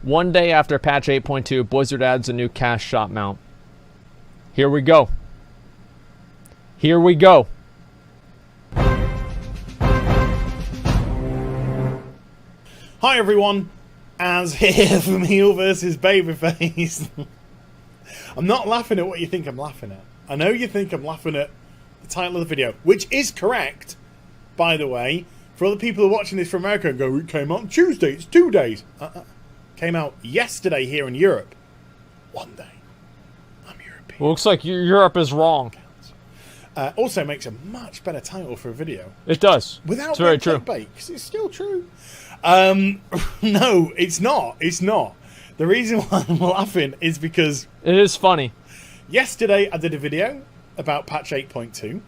One day after patch 8.2, Blizzard adds a new cash shop mount. Here we go. Here we go. Hi everyone, Az here from Heelvsbabyface. I'm not laughing at what you think I'm laughing at. I know you think I'm laughing at the title of the video, which is correct, by the way. For other people who are watching this from America and go, it came out on Tuesday, it's 2 days. Came out yesterday here in Europe. 1 day. I'm European. Well, looks like Europe is wrong. Also makes a much better title for a video. It does. Without it's very true. Because it's still true. No, it's not. It's not. The reason why I'm laughing is because... It is funny. Yesterday I did a video about patch 8.2.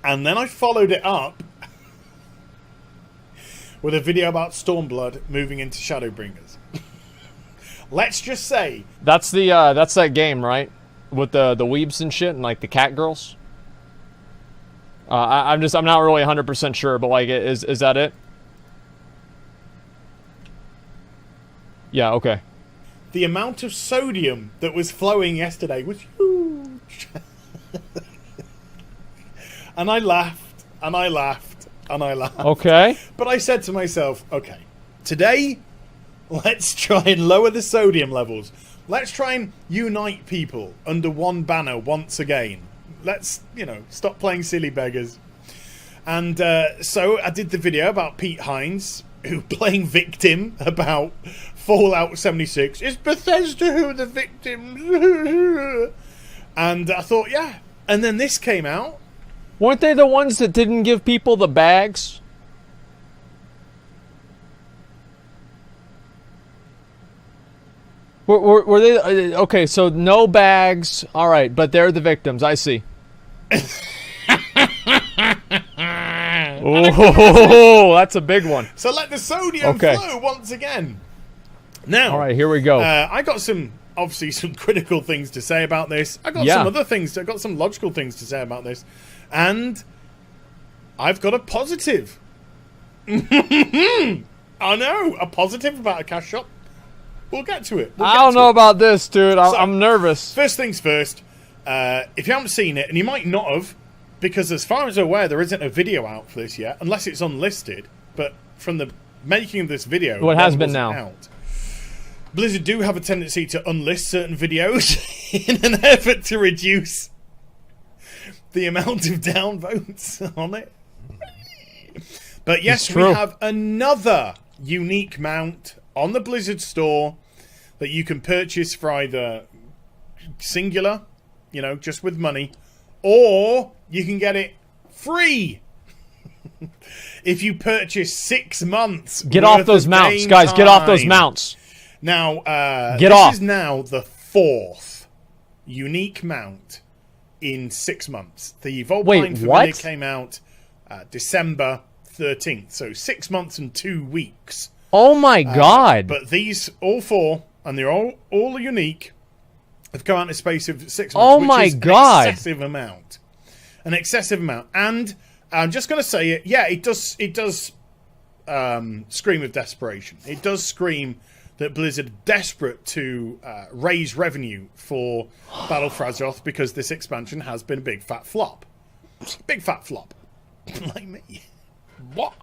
And then I followed it up with a video about Stormblood moving into Shadowbringers. Let's just say... That's that game, right? With the weebs and shit and like the cat girls? I'm not really 100% sure, but like, is that it? Yeah, okay. The amount of sodium that was flowing yesterday was huge. And I laughed, and I laughed, and I laughed. Okay. But I said to myself, okay, today, let's try and lower the sodium levels. Let's try and unite people under one banner once again. Let's, you know, stop playing silly beggars. And so I did the video about Pete Hines, who playing victim about Fallout 76. It's Bethesda who are the victims. And I thought, yeah. And then this came out. Weren't they the ones that didn't give people the bags? Were they... Okay, so no bags. All right, but they're the victims. I see. Oh, that's a big one. So let the sodium flow once again. Now, all right, here we go. I got obviously some critical things to say about this. I got some other things. I got some logical things to say about this, and I've got a positive. I know, a positive about a cash shop. We'll get to it. I don't know about this, dude. I'm nervous. First things first. If you haven't seen it, and you might not have, because as far as I'm aware, there isn't a video out for this yet, unless it's unlisted. But from the making of this video, well, it has been now. Out. Blizzard do have a tendency to unlist certain videos in an effort to reduce the amount of downvotes on it. But yes, we have another unique mount on the Blizzard store that you can purchase for either singular, you know, just with money, or you can get it free if you purchase 6 months. Get off those mounts, guys. Get off those mounts. Now, this is now the 4th unique mount in 6 months. The Volpine Familiar came out December 13th, so 6 months and 2 weeks. Oh my god! But these, all 4, and they're all unique, have come out in a space of 6 months, oh my god! An excessive amount. An excessive amount. And I'm just going to say it, yeah, it does scream of desperation. It does scream that Blizzard are desperate to raise revenue for Battle for Azeroth because this expansion has been a big fat flop. Big fat flop. Like me. What?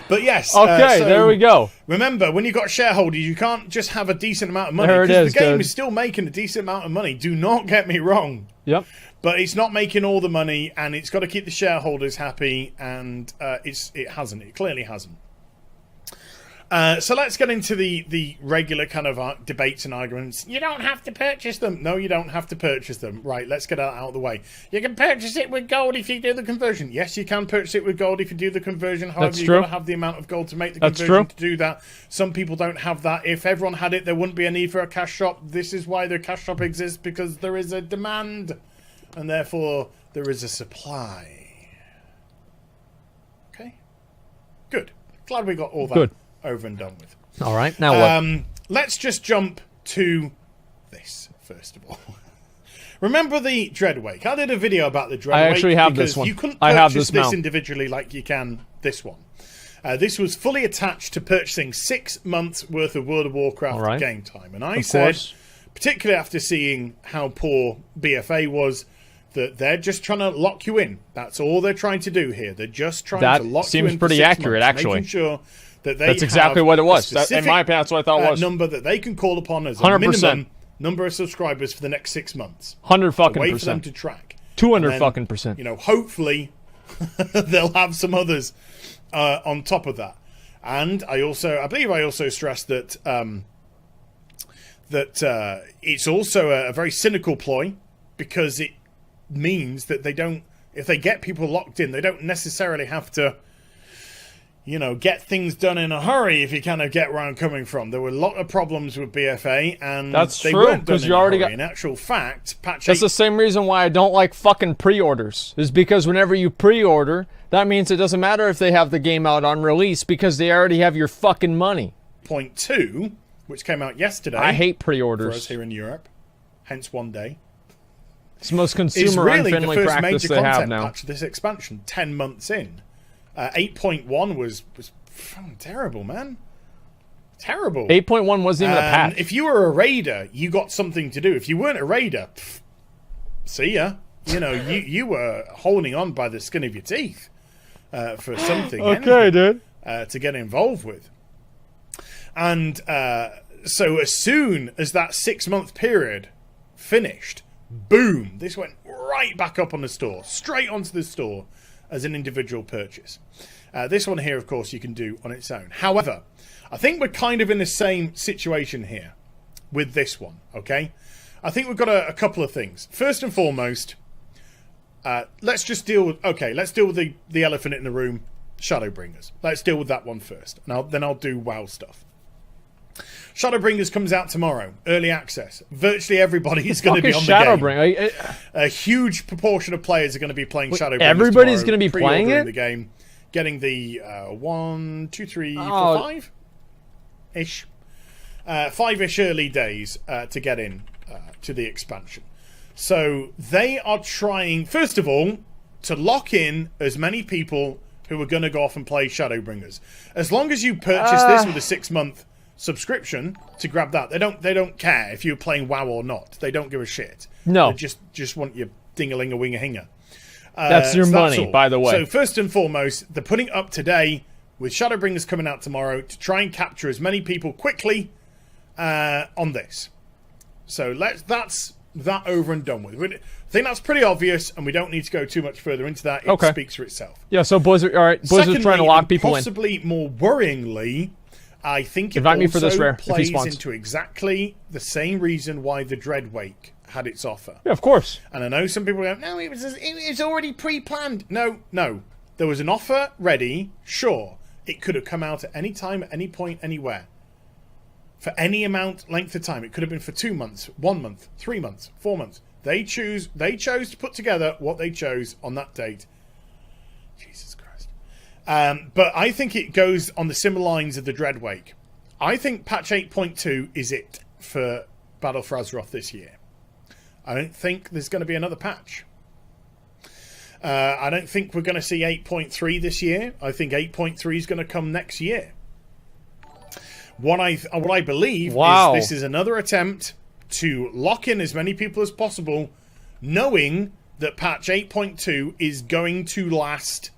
But yes. Okay, so there we go. Remember, when you've got shareholders, you can't just have a decent amount of money. There it is, the game is still making a decent amount of money. Do not get me wrong. Yep. But it's not making all the money, and it's got to keep the shareholders happy, and it hasn't. It clearly hasn't. So let's get into the regular kind of debates and arguments. You don't have to purchase them. No, you don't have to purchase them. Right, let's get that out of the way. You can purchase it with gold if you do the conversion. Yes, you can purchase it with gold if you do the conversion. However, you've got to have the amount of gold to make the conversion to do that. Some people don't have that. If everyone had it, there wouldn't be a need for a cash shop. This is why the cash shop exists, because there is a demand, and therefore there is a supply. Okay? Good. Glad we got all that over and done with. All right, now what? Let's just jump to this, first of all. Remember the Dreadwake? I did a video about the Dreadwake. I actually have this one. You couldn't I have purchase this this individually like you can this one. This was fully attached to purchasing 6 months worth of World of Warcraft game time. And I said, particularly after seeing how poor BFA was, that they're just trying to lock you in. That's all they're trying to do here. They're just trying to lock you in. That seems pretty accurate, actually. Making sure that they that's exactly what it was. In my opinion, that's what I thought was. Number that they can call upon as a 100%. Minimum number of subscribers for the next 6 months. 100% way for them to track. 200%. You know, hopefully they'll have some others on top of that. And I believe I also stressed that it's also a very cynical ploy, because it means that if they get people locked in, they don't necessarily have to, you know, get things done in a hurry, if you kind of get where I'm coming from. There were a lot of problems with BFA, and that's they true, weren't done because you already got. In actual fact, patch that's 8... the same reason why I don't like fucking pre-orders, is because whenever you pre-order, that means it doesn't matter if they have the game out on release, because they already have your fucking money. 0.2, which came out yesterday. I hate pre-orders. For us here in Europe, hence one day. It's the most consumer unfriendly practice they have now. Patch of this expansion, 10 months in. 8.1 was terrible, man. Terrible. 8.1 wasn't even a patch. If you were a raider, you got something to do. If you weren't a raider, see ya. You know, you were holding on by the skin of your teeth for something. Okay, dude. To get involved with. And so as soon as that 6-month period finished, boom, this went right back up on the store, straight onto the store as an individual purchase. This one here, of course, you can do on its own. However, I think we're kind of in the same situation here with this one, okay? I think we've got a couple of things. First and foremost, let's deal with the elephant in the room, Shadowbringers. Let's deal with that one first. Then I'll do WoW stuff. Shadowbringers comes out tomorrow. Early access. Virtually everybody is going to be on the game. A huge proportion of players are going to be playing Shadowbringers. Everybody's going to be playing it? The game, getting the 1, 2, 3, 4, 5 ish, 5-ish early days to get in to the expansion. So they are trying, first of all, to lock in as many people who are going to go off and play Shadowbringers. As long as you purchase this with a 6-month subscription to grab that, they don't care if you're playing WoW or not. They don't give a shit. No, they just want your ding-a-ling-a-wing-a-hinger. That's your money, by the way. So first and foremost, they're putting up today with Shadowbringers coming out tomorrow to try and capture as many people quickly on this. So that's that over and done with. I think that's pretty obvious, and we don't need to go too much further into that. It speaks for itself. Yeah. So Blizzard, all right. Blizzard's trying to lock people in. Possibly more worryingly, I think it plays into exactly the same reason why the Dreadwake had its offer. Yeah, of course. And I know some people go, no, it was already pre-planned. No. There was an offer ready, sure. It could have come out at any time, at any point, anywhere. For any length of time. It could have been for 2 months, 1 month, 3 months, 4 months. They chose to put together what they chose on that date. Jesus Christ. But I think it goes on the similar lines of the Dreadwake. I think patch 8.2 is it for Battle for Azeroth this year. I don't think there's going to be another patch. I don't think we're going to see 8.3 this year. I think 8.3 is going to come next year. What I believe is this is another attempt to lock in as many people as possible, knowing that patch 8.2 is going to last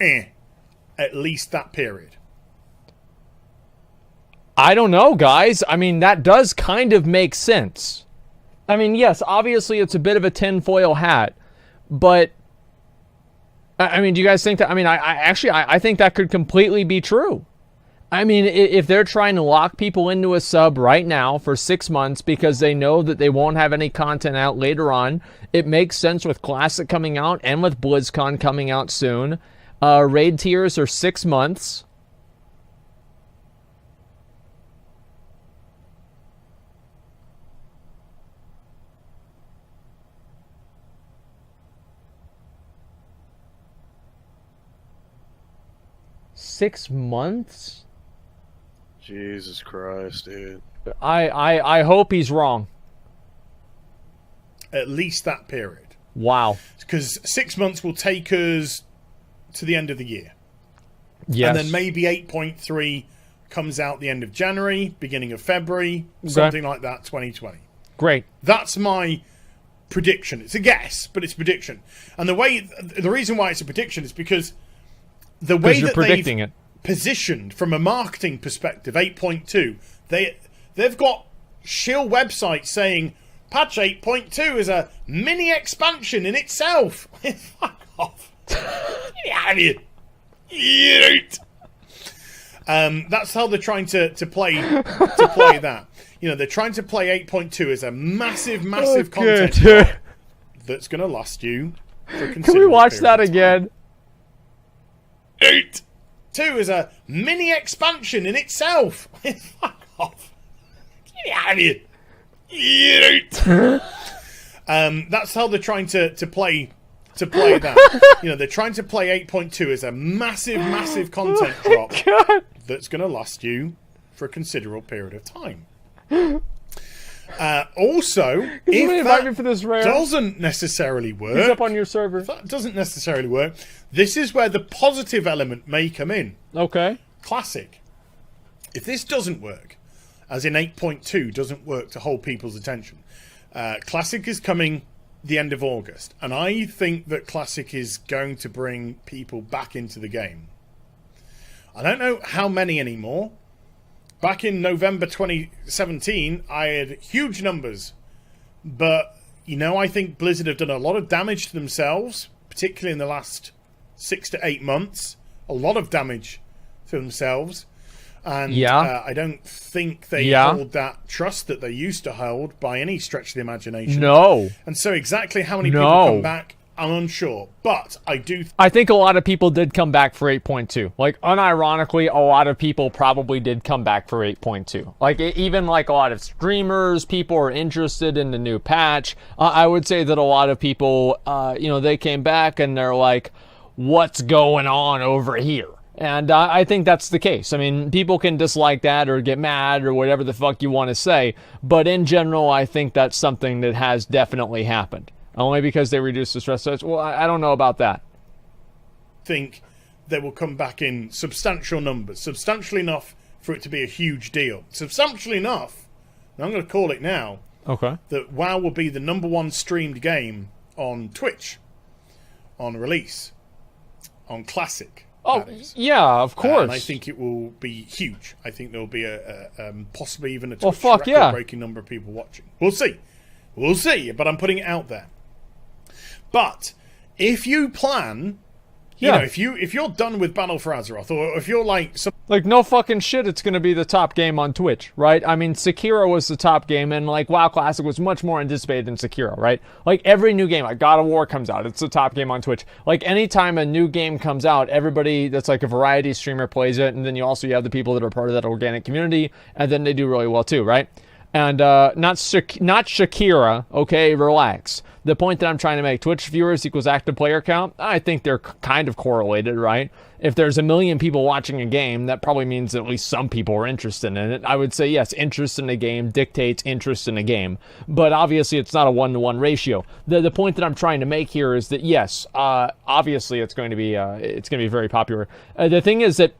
at least that period. I don't know, guys. I mean, that does kind of make sense. I mean, yes, obviously it's a bit of a tinfoil hat, but I mean, do you guys think that? I mean, I think that could completely be true. I mean, if they're trying to lock people into a sub right now for 6 months because they know that they won't have any content out later on, it makes sense with Classic coming out and with BlizzCon coming out soon. Raid tiers are 6 months. Six months? Jesus Christ, dude. I hope he's wrong. At least that period. Wow. Because 6 months will take us to the end of the year. Yes. And then maybe 8.3 comes out the end of January, beginning of February, something like that, 2020. Great. That's my prediction. It's a guess, but it's a prediction. And the reason why it's a prediction is because the way that predicting they've it. positioned from a marketing perspective, 8.2, they've got shill websites saying patch 8.2 is a mini expansion in itself. Fuck off. Get out of here. That's how they're trying to play that. You know, they're trying to play 8.2 as a massive content drop that's going to last you for a considerable Can we watch that period of again? 8.2 is a mini expansion in itself. Fuck off. Get out of here. That's how they're trying to play that. You know, they're trying to play 8.2 as a massive content drop that's going to last you for a considerable period of time. Also, if that for this rare? doesn't necessarily work, He's up on your server. if that doesn't necessarily work, this is where the positive element may come in. Okay. Classic. If this doesn't work, as in 8.2 doesn't work to hold people's attention, Classic is coming the end of August, and I think that Classic is going to bring people back into the game. I don't know how many anymore. Back in November 2017, I had huge numbers, but you know, I think Blizzard have done a lot of damage to themselves, particularly in the last 6 to 8 months. A lot of damage to themselves. And I don't think they hold that trust that they used to hold by any stretch of the imagination. No. And so exactly how many people come back, I'm unsure. But I do... I think a lot of people did come back for 8.2. Like, unironically, a lot of people probably did come back for 8.2. Like, even like a lot of streamers, people are interested in the new patch. I would say that a lot of people, you know, they came back and they're like, what's going on over here? And I think that's the case. I mean, people can dislike that or get mad or whatever the fuck you want to say. But in general, I think that's something that has definitely happened. Only because they reduced the stress test. Well, I don't know about that. Think they will come back in substantial numbers. Substantial enough for it to be a huge deal. Substantial enough, and I'm going to call it now, that WoW will be the #1 streamed game on Twitch, on release, on Classic. Oh, yeah, of course. And I think it will be huge. I think there will be a possibly even a Twitch record-breaking number of people watching. We'll see. We'll see, but I'm putting it out there. But if you plan, you know, if you're done with Battle for Azeroth, or if you're like no fucking shit, it's gonna be the top game on Twitch, right? I mean, Sekiro was the top game, and like WoW Classic was much more anticipated than Sekiro, right? Like every new game, like God of War comes out, it's the top game on Twitch. Like anytime a new game comes out, everybody that's like a variety streamer plays it, and then you have the people that are part of that organic community, and then they do really well too, right? And not Shakira, okay, relax. The point that I'm trying to make, Twitch viewers equals active player count, I think they're kind of correlated, right? If there's 1 million people watching a game, that probably means that at least some people are interested in it. I would say, yes, interest in a game dictates interest in a game. But obviously, it's not a 1-to-1 ratio. The point that I'm trying to make here is that, yes, obviously it's going to be very popular. The thing is that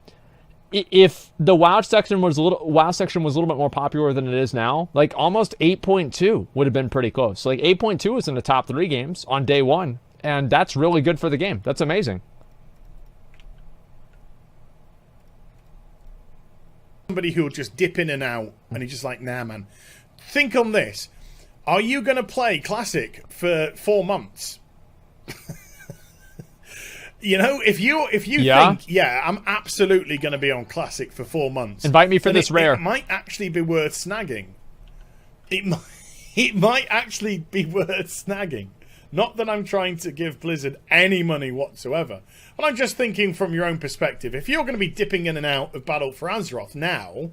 if the WoW section was a little bit more popular than it is now, like almost 8.2 would have been pretty close. Like 8.2 was in the top 3 games on day 1, and that's really good for the game. That's amazing. Somebody who'll just dip in and out, and he's just like, nah, man. Think on this: are you going to play Classic for 4 months? You know, if you think, yeah, I'm absolutely going to be on Classic for 4 months. Invite me for this rare. It might actually be worth snagging. It might actually be worth snagging. Not that I'm trying to give Blizzard any money whatsoever. But I'm just thinking from your own perspective. If you're going to be dipping in and out of Battle for Azeroth now,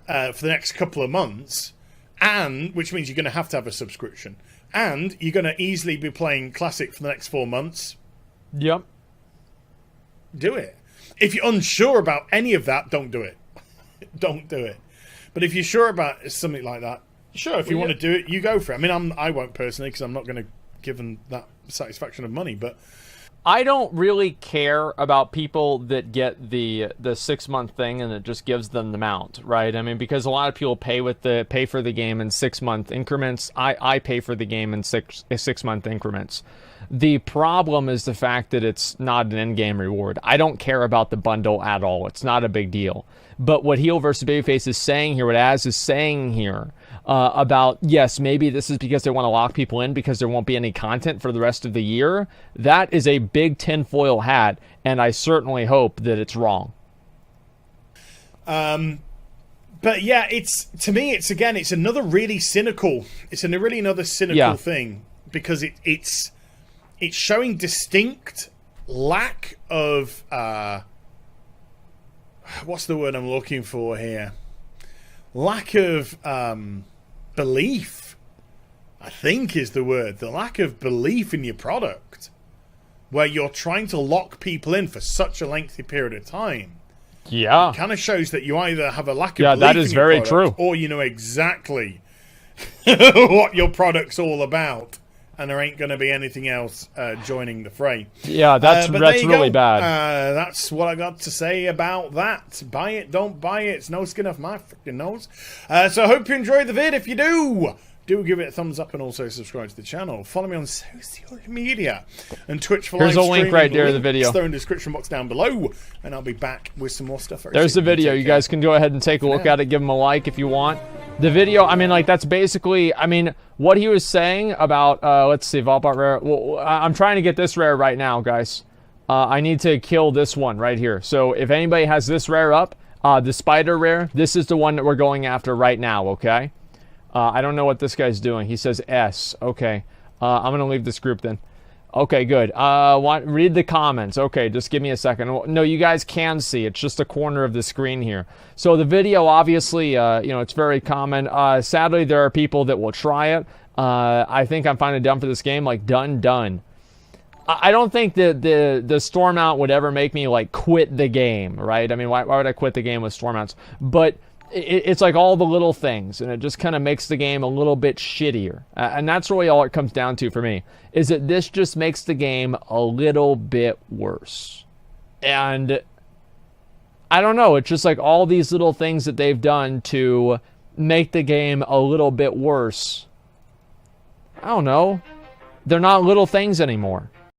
for the next couple of months, and which means you're going to have a subscription, and you're going to easily be playing Classic for the next 4 months... Yep. Do it. If you're unsure about any of that, don't do it. Don't do it. But if you're sure about something like that, sure, if you want to do it, you go for it. I mean, I won't personally, because I'm not going to give them that satisfaction of money, but I don't really care about people that get the 6-month thing and it just gives them the mount, right? I mean, because a lot of people pay for the game in 6-month increments. I pay for the game in 6-month increments. The problem is the fact that it's not an in-game reward. I don't care about the bundle at all. It's not a big deal. But what Heelvsbabyface is saying here, what Az is saying here, about, yes, maybe this is because they want to lock people in because there won't be any content for the rest of the year, that is a big tinfoil hat, and I certainly hope that it's wrong. But yeah, to me, it's another really cynical, another cynical thing, because it's showing distinct lack of, what's the word I'm looking for here? Lack of belief, I think, is the word. The lack of belief in your product, where you're trying to lock people in for such a lengthy period of time. Yeah. It kind of shows that you either have a lack of belief that is in your very product, true, or you know exactly what your product's all about, and there ain't going to be anything else joining the fray. Yeah, that's really bad. That's what I got to say about that. Buy it, don't buy it. It's no skin off my freaking nose. So I hope you enjoyed the vid. If you do give it a thumbs up and also subscribe to the channel. Follow me on social media and Twitch for live streaming. Here's a link right there to the video. Throw in the description box down below, and I'll be back with some more stuff. There's the video. You guys can go ahead and take a look at it. Give them a like if you want. The video, I mean, like, that's basically, I mean, what he was saying about, let's see, Vaultbot rare. Well, I'm trying to get this rare right now, guys. I need to kill this one right here. So if anybody has this rare up, the spider rare, this is the one that we're going after right now, okay? I don't know what this guy's doing. He says S. Okay. I'm going to leave this group then. Okay, good. Read the comments. Okay, just give me a second. No, you guys can see. It's just a corner of the screen here. So the video, obviously, you know, it's very common. Sadly, there are people that will try it. I think I'm finally done for this game. Like, done. I don't think that the storm mount would ever make me, like, quit the game, right? I mean, why would I quit the game with storm mounts? But it's like all the little things, and it just kind of makes the game a little bit shittier. And that's really all it comes down to for me, is that this just makes the game a little bit worse. And I don't know, it's just like all these little things that they've done to make the game a little bit worse. I don't know. They're not little things anymore.